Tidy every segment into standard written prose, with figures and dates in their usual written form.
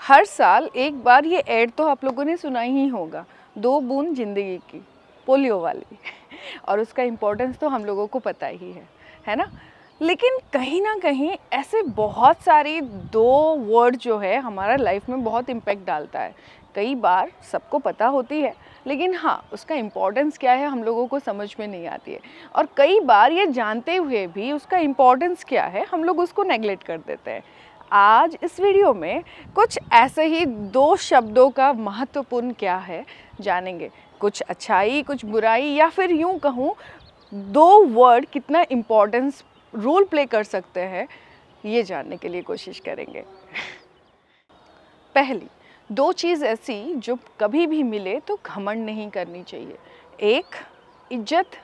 हर साल एक बार ये ऐड तो आप लोगों ने सुना ही होगा, 2 बूंद जिंदगी की, पोलियो वाली। और उसका इम्पोर्टेंस तो हम लोगों को पता ही है ना। लेकिन कहीं ना कहीं ऐसे बहुत सारी 2 वर्ड जो है हमारा लाइफ में बहुत इम्पैक्ट डालता है। कई बार सबको पता होती है, लेकिन हाँ, उसका इम्पोर्टेंस क्या है हम लोगों को समझ में नहीं आती है। और कई बार ये जानते हुए भी उसका इम्पोर्टेंस क्या है हम लोग उसको नेगलेक्ट कर देते हैं। आज इस वीडियो में कुछ ऐसे ही 2 शब्दों का महत्वपूर्ण क्या है जानेंगे। कुछ अच्छाई, कुछ बुराई, या फिर यूँ कहूँ 2 वर्ड कितना इम्पोर्टेंस रोल प्ले कर सकते हैं, ये जानने के लिए कोशिश करेंगे। पहली 2 चीज़ ऐसी जो कभी भी मिले तो घमंड नहीं करनी चाहिए। एक इज्जत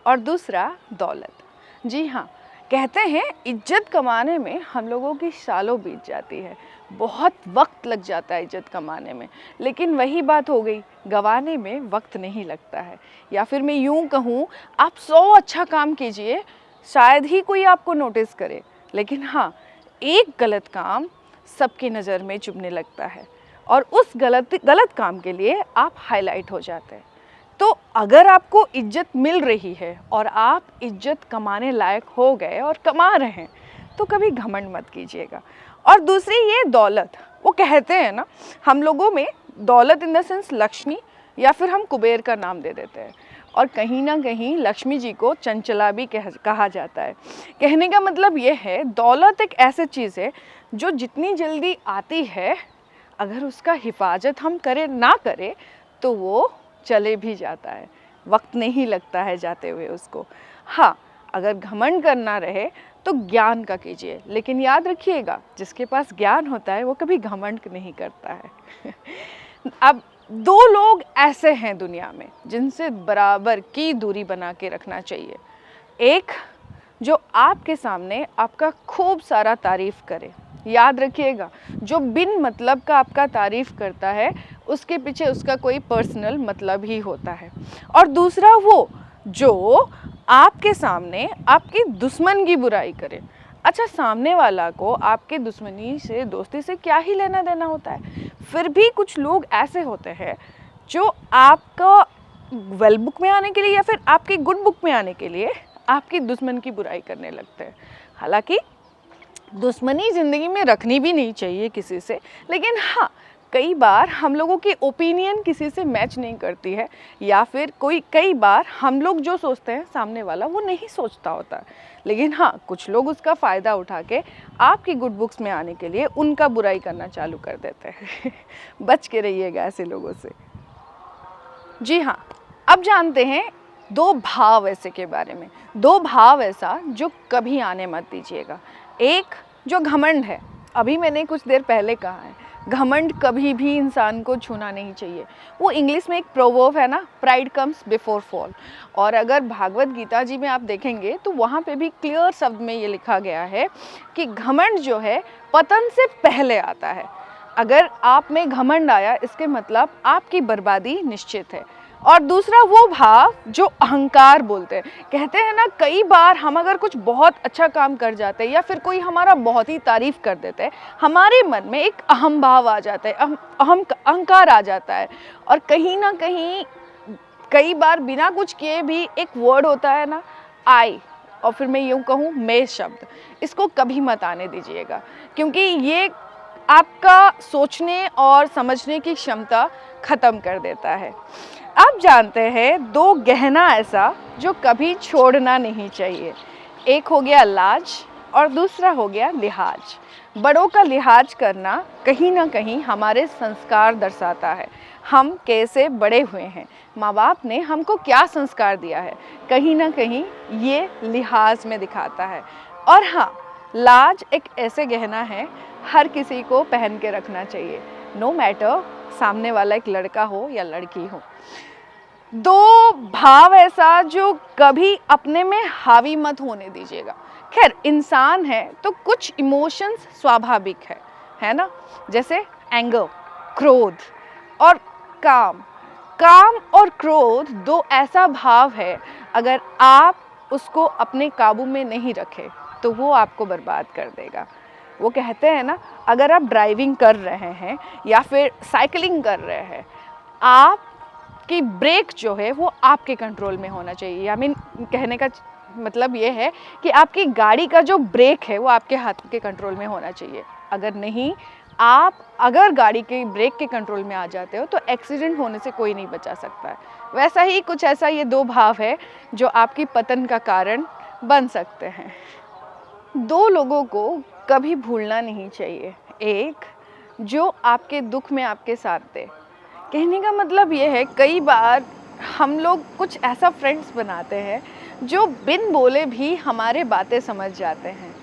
और दूसरा दौलत। जी हाँ, कहते हैं इज्जत कमाने में हम लोगों की सालों बीत जाती है, बहुत वक्त लग जाता है इज्जत कमाने में। लेकिन वही बात हो गई, गंवाने में वक्त नहीं लगता है। या फिर मैं यूँ कहूँ, आप 100 अच्छा काम कीजिए, शायद ही कोई आपको नोटिस करे, लेकिन हाँ, एक गलत काम सबकी नज़र में चुभने लगता है और उस गलत काम के लिए आप हाईलाइट हो जाते हैं। तो अगर आपको इज्जत मिल रही है और आप इज्जत कमाने लायक हो गए और कमा रहे हैं, तो कभी घमंड मत कीजिएगा। और दूसरी ये दौलत, वो कहते हैं ना, हम लोगों में दौलत इन द सेंस लक्ष्मी या फिर हम कुबेर का नाम दे देते हैं। और कहीं ना कहीं लक्ष्मी जी को चंचला भी कहा जाता है। कहने का मतलब ये है, दौलत एक ऐसी चीज़ है जो जितनी जल्दी आती है, अगर उसका हिफाजत हम करें ना करें तो वो चले भी जाता है, वक्त नहीं लगता है जाते हुए उसको। हाँ, अगर घमंड करना रहे तो ज्ञान का कीजिए, लेकिन याद रखिएगा, जिसके पास ज्ञान होता है वो कभी घमंड नहीं करता है। अब 2 लोग ऐसे हैं दुनिया में जिनसे बराबर की दूरी बना के रखना चाहिए। एक जो आपके सामने आपका खूब सारा तारीफ़ करे, याद रखिएगा, जो बिन मतलब का आपका तारीफ़ करता है उसके पीछे उसका कोई पर्सनल मतलब ही होता है। और दूसरा वो जो आपके सामने आपकी दुश्मन की बुराई करे। अच्छा, सामने वाला को आपके दुश्मनी से, दोस्ती से क्या ही लेना देना होता है, फिर भी कुछ लोग ऐसे होते हैं जो आपका वेल बुक में आने के लिए या फिर आपकी गुड बुक में आने के लिए आपकी दुश्मन की बुराई करने लगते हैं। हालांकि दुश्मनी ज़िंदगी में रखनी भी नहीं चाहिए किसी से, लेकिन हाँ, कई बार हम लोगों की ओपिनियन किसी से मैच नहीं करती है, या फिर कई बार हम लोग जो सोचते हैं सामने वाला वो नहीं सोचता होता। लेकिन हाँ, कुछ लोग उसका फ़ायदा उठा के आपकी गुड बुक्स में आने के लिए उनका बुराई करना चालू कर देते हैं। बच के रहिएगा ऐसे लोगों से। जी हाँ, अब जानते हैं 2 भाव ऐसे के बारे में। 2 भाव ऐसा जो कभी आने मत दीजिएगा। एक जो घमंड है, अभी मैंने कुछ देर पहले कहा है, घमंड कभी भी इंसान को छूना नहीं चाहिए। वो इंग्लिश में एक प्रोवर्ब है ना, प्राइड कम्स बिफोर फॉल। और अगर भागवत गीता जी में आप देखेंगे तो वहाँ पे भी क्लियर शब्द में ये लिखा गया है कि घमंड जो है पतन से पहले आता है। अगर आप में घमंड आया, इसके मतलब आपकी बर्बादी निश्चित है। और दूसरा वो भाव जो अहंकार बोलते हैं। कहते हैं ना, कई बार हम अगर कुछ बहुत अच्छा काम कर जाते हैं या फिर कोई हमारा बहुत ही तारीफ कर देते हैं, हमारे मन में एक अहम भाव आ जाता है, अहंकार आ जाता है। और कहीं ना कहीं कई बार बिना कुछ किए भी एक वर्ड होता है ना, आई, और फिर मैं यूँ कहूँ मैं शब्द, इसको कभी मत आने दीजिएगा, क्योंकि ये आपका सोचने और समझने की क्षमता ख़त्म कर देता है। अब जानते हैं 2 गहना ऐसा जो कभी छोड़ना नहीं चाहिए। एक हो गया लाज और दूसरा हो गया लिहाज। बड़ों का लिहाज करना कहीं ना कहीं हमारे संस्कार दर्शाता है, हम कैसे बड़े हुए हैं, माँ बाप ने हमको क्या संस्कार दिया है, कहीं ना कहीं ये लिहाज में दिखाता है। और हाँ, लाज एक ऐसे गहना है हर किसी को पहन के रखना चाहिए, नो मैटर सामने वाला एक लड़का हो या लड़की हो। 2 भाव ऐसा जो कभी अपने में हावी मत होने दीजिएगा। खैर, इंसान है तो कुछ इमोशंस स्वाभाविक है ना, जैसे एंगर, क्रोध और काम। काम और क्रोध 2 ऐसा भाव है, अगर आप उसको अपने काबू में नहीं रखे तो वो आपको बर्बाद कर देगा। वो कहते हैं ना, अगर आप ड्राइविंग कर रहे हैं या फिर साइकिलिंग कर रहे हैं, आपकी ब्रेक जो है वो आपके कंट्रोल में होना चाहिए। आई मीन कहने का मतलब ये है कि आपकी गाड़ी का जो ब्रेक है वो आपके हाथ के कंट्रोल में होना चाहिए। अगर नहीं, आप अगर गाड़ी के ब्रेक के कंट्रोल में आ जाते हो तो एक्सीडेंट होने से कोई नहीं बचा सकता है। वैसा ही कुछ ऐसा ये दो भाव है जो आपकी पतन का कारण बन सकते हैं। दो लोगों को कभी भूलना नहीं चाहिए। एक, जो आपके दुख में आपके साथ दे। कहने का मतलब ये है, कई बार हम लोग कुछ ऐसा फ्रेंड्स बनाते हैं जो बिन बोले भी हमारे बातें समझ जाते हैं।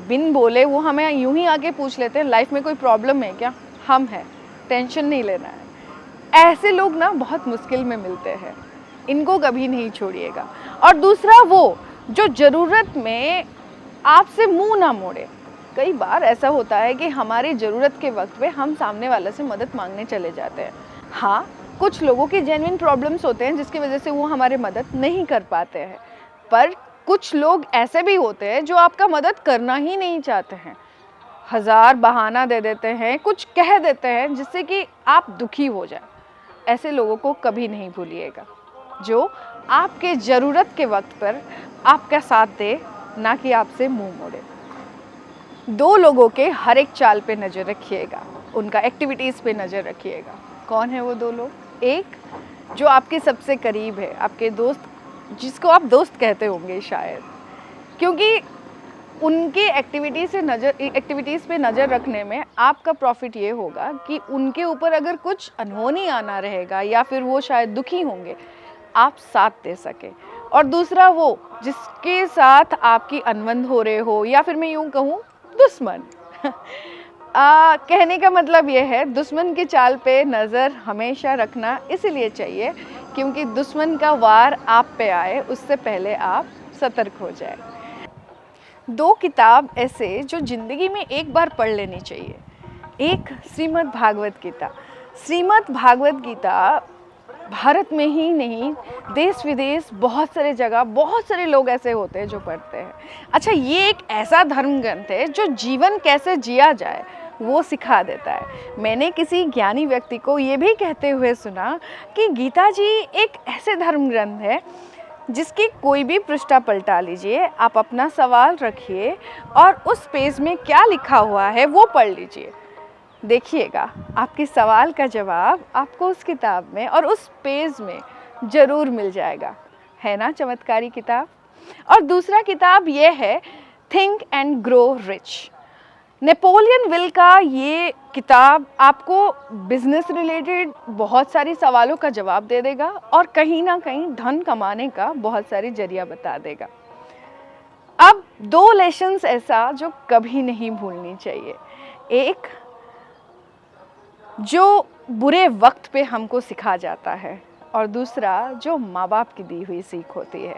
बिन बोले वो हमें यूं ही आके पूछ लेते हैं, लाइफ में कोई प्रॉब्लम है क्या? हम हैं, टेंशन नहीं लेना है। ऐसे लोग ना बहुत मुश्किल में मिलते हैं, इनको कभी नहीं छोड़िएगा। और दूसरा, वो जो ज़रूरत में आपसे मुंह ना मोड़े। कई बार ऐसा होता है कि हमारी ज़रूरत के वक्त पे हम सामने वाले से मदद मांगने चले जाते हैं। हाँ, कुछ लोगों की जेन्युइन प्रॉब्लम्स होते हैं जिसकी वजह से वो हमारे मदद नहीं कर पाते हैं, पर कुछ लोग ऐसे भी होते हैं जो आपका मदद करना ही नहीं चाहते हैं। हज़ार बहाना दे देते हैं, कुछ कह देते हैं जिससे कि आप दुखी हो जाए। ऐसे लोगों को कभी नहीं भूलिएगा, जो आपके ज़रूरत के वक्त पर आपका साथ दे, ना कि आपसे मुंह मोड़े। दो लोगों के हर एक चाल पे नज़र रखिएगा, उनका एक्टिविटीज़ पे नज़र रखिएगा। कौन है वो दो लोग? एक, जो आपके सबसे करीब है, आपके दोस्त, जिसको आप दोस्त कहते होंगे शायद, क्योंकि उनके एक्टिविटीज़ पे नज़र रखने में आपका प्रॉफिट ये होगा कि उनके ऊपर अगर कुछ अनहोनी आना रहेगा या फिर वो शायद दुखी होंगे, आप साथ दे सके। और दूसरा, वो जिसके साथ आपकी अनबन हो रहे हो, या फिर मैं यूँ कहूँ दुश्मन। कहने का मतलब ये है, दुश्मन की चाल पे नज़र हमेशा रखना इसलिए चाहिए क्योंकि दुश्मन का वार आप पे आए उससे पहले आप सतर्क हो जाए। दो किताब ऐसे जो ज़िंदगी में एक बार पढ़ लेनी चाहिए। एक, श्रीमद् भागवत गीता। श्रीमद् भागवत गीता भारत में ही नहीं, देश विदेश बहुत सारे जगह बहुत सारे लोग ऐसे होते हैं जो पढ़ते हैं। अच्छा, ये एक ऐसा धर्म ग्रंथ है जो जीवन कैसे जिया जाए वो सिखा देता है। मैंने किसी ज्ञानी व्यक्ति को ये भी कहते हुए सुना कि गीता जी एक ऐसे धर्म ग्रंथ है जिसकी कोई भी पृष्ठा पलटा लीजिए, आप अपना सवाल रखिए और उस पेज में क्या लिखा हुआ है वो पढ़ लीजिए। देखिएगा, आपके सवाल का जवाब आपको उस किताब में और उस पेज में ज़रूर मिल जाएगा। है ना चमत्कारी किताब? और दूसरा किताब ये है, think and grow rich. Napoleon will का ये किताब आपको बिजनेस रिलेटेड बहुत सारी सवालों का जवाब दे देगा और कहीं ना कहीं धन कमाने का बहुत सारी जरिया बता देगा। अब दो लेसन्स ऐसा जो कभी नहीं भूलनी चाहिए। एक, जो बुरे वक्त पे हमको सिखा जाता है, और दूसरा जो माँ बाप की दी हुई सीख होती है।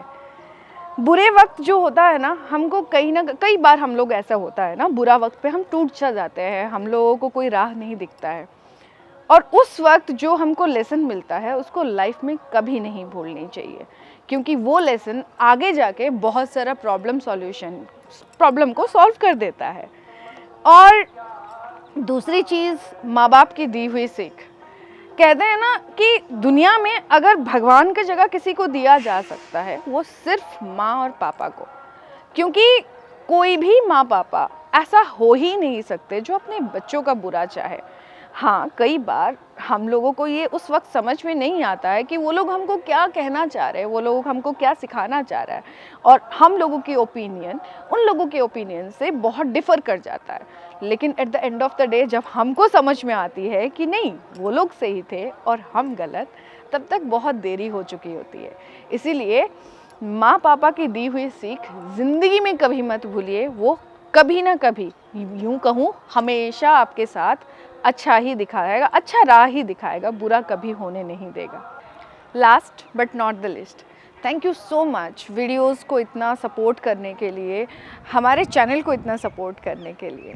बुरे वक्त जो होता है ना, हमको कई बार हम लोग ऐसा होता है ना, बुरा वक्त पे हम टूट सा जाते हैं, हम लोगों को कोई राह नहीं दिखता है, और उस वक्त जो हमको लेसन मिलता है उसको लाइफ में कभी नहीं भूलनी चाहिए, क्योंकि वो लेसन आगे जाके बहुत सारा प्रॉब्लम को सॉल्व कर देता है। और दूसरी चीज़, माँ बाप की दी हुई सीख। कहते हैं ना कि दुनिया में अगर भगवान की जगह किसी को दिया जा सकता है वो सिर्फ माँ और पापा को, क्योंकि कोई भी माँ पापा ऐसा हो ही नहीं सकते जो अपने बच्चों का बुरा चाहे। हाँ, कई बार हम लोगों को ये उस वक्त समझ में नहीं आता है कि वो लोग हमको क्या कहना चाह रहे हैं, वो लोग हमको क्या सिखाना चाह रहा है, और हम लोगों की ओपिनियन उन लोगों के ओपिनियन से बहुत डिफ़र कर जाता है। लेकिन at the end of the day जब हमको समझ में आती है कि नहीं, वो लोग सही थे और हम गलत, तब तक बहुत देरी हो चुकी होती है। इसीलिए माँ पापा की दी हुई सीख ज़िंदगी में कभी मत भूलिए। वो कभी ना कभी, यूँ कहूँ, हमेशा आपके साथ अच्छा ही दिखाएगा, अच्छा राह ही दिखाएगा, बुरा कभी होने नहीं देगा। Last but not the list, thank you so much videos को इतना सपोर्ट करने के लिए, हमारे चैनल को इतना सपोर्ट करने के लिए।